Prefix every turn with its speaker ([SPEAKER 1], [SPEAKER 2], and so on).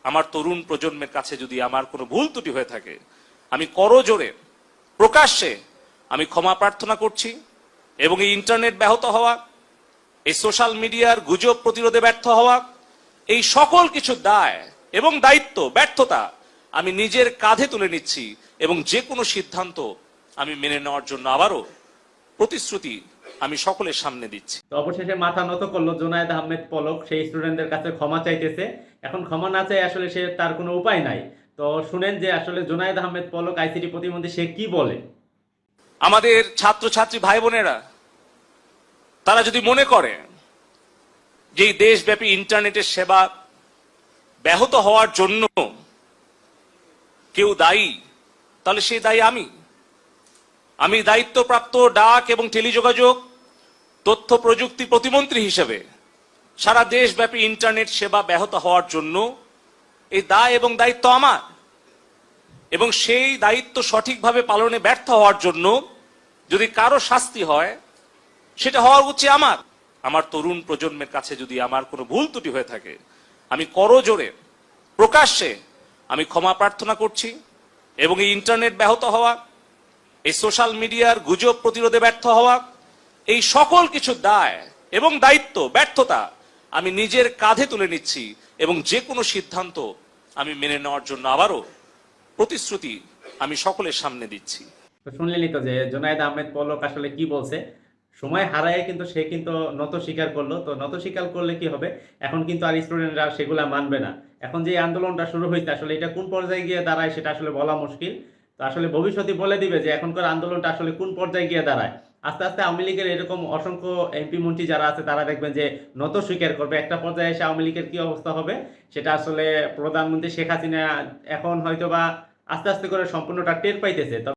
[SPEAKER 1] আমার তরুণ প্রজন্মের কাছে যদি আমার কোনো ভুল ত্রুটি হয়ে থাকে, আমি করজোড়ে প্রকাশ্যে আমি ক্ষমা প্রার্থনা করছি। এবং এই ইন্টারনেট ব্যাহত হওয়া, এই সোশ্যাল মিডিয়ার গুজব প্রতিরোধে ব্যর্থ হওয়া, এই সকল কিছু দায় এবং দায়িত্ব, ব্যর্থতা আমি নিজের কাঁধে তুলে নিচ্ছি এবং যে কোনো সিদ্ধান্ত আমি মেনে নেওয়ার জন্য আবারও প্রতিশ্রুতি আমি সকলের সামনে দিচ্ছি।
[SPEAKER 2] তো অবশেষে মাথা নত করলো জুনায়েদ আহমেদ পলক, সেই স্টুডেন্টদের কাছে ক্ষমা চাইতেছে। এখন ক্ষমা না চাই আসলে সে তার কোনো উপায় নাই। তো শুনেন যে আসলে জুনায়েদ আহমেদ পলক আইসিটি প্রতিমন্ত্রী সে কি বলে।
[SPEAKER 1] আমাদের ছাত্রছাত্রী ভাই বোনেরা তারা যদি মনে করে যে এই দেশব্যাপী ইন্টারনেটের সেবা ব্যাহত হওয়ার জন্য কেউ দায়ী, তাহলে সেই দায়ী আমি দায়িত্বপ্রাপ্ত ডাক এবং টেলিযোগাযোগ তথ্য প্রযুক্তি প্রতিমন্ত্রী হিসেবে সারা দেশব্যাপী ইন্টারনেট সেবা ব্যাহত হওয়ার জন্য এই দায় এবং দায়িত্ব আমার, এবং সেই দায়িত্ব সঠিকভাবে পালনে ব্যর্থ হওয়ার জন্য যদি কারো শাস্তি হয়, সেটা হওয়া উচিত আমার তরুণ প্রজন্মের কাছে যদি আমার কোনো ভুল ত্রুটি হয়ে থাকে, আমি করজোড়ে প্রকাশ্যে আমি ক্ষমা প্রার্থনা করছি। এবং এই ইন্টারনেট ব্যাহত হওয়া, এই সোশ্যাল মিডিয়ার গুজব প্রতিরোধে ব্যর্থ হওয়া, এই সকল কিছু দায় এবং দায়িত্ব, ব্যর্থতা আমি নিজের কাঁধে তুলে নিচ্ছি এবং যে কোনো সিদ্ধান্ত আমি মেনে নেওয়ার জন্য আবারও প্রতিশ্রুতি আমি সকলের সামনে দিচ্ছি।
[SPEAKER 2] তো শুনলেনই তো যে জুনায়েদ আহমেদ পলক আসলে কি বলছে। সময় হারায় কিন্তু সে কিন্তু নত স্বীকার করলো। তো নত স্বীকার করলে কি হবে, এখন কিন্তু আর স্টুডেন্টরা সেগুলা মানবে না। এখন যে আন্দোলনটা শুরু হয়েছে আসলে এটা কোন পর্যায়ে গিয়ে দাঁড়ায় সেটা আসলে বলা মুশকিল। তো আসলে ভবিষ্যতে বলে দিবে যে এখনকার আন্দোলনটা আসলে কোন পর্যায়ে গিয়ে দাঁড়ায়। আস্তে আস্তে আওয়ামী লীগের এরকম অসংখ্য এমপি মন্ত্রী যারা আছে তারা দেখবেন যে নত স্বীকার করবে। একটা পর্যায়ে এসে আওয়ামী লীগের কি অবস্থা হবে সেটা আসলে প্রধানমন্ত্রী শেখ হাসিনা এখন হয়তো বা আস্তে আস্তে করে সম্পূর্ণটা টের পাইতেছে।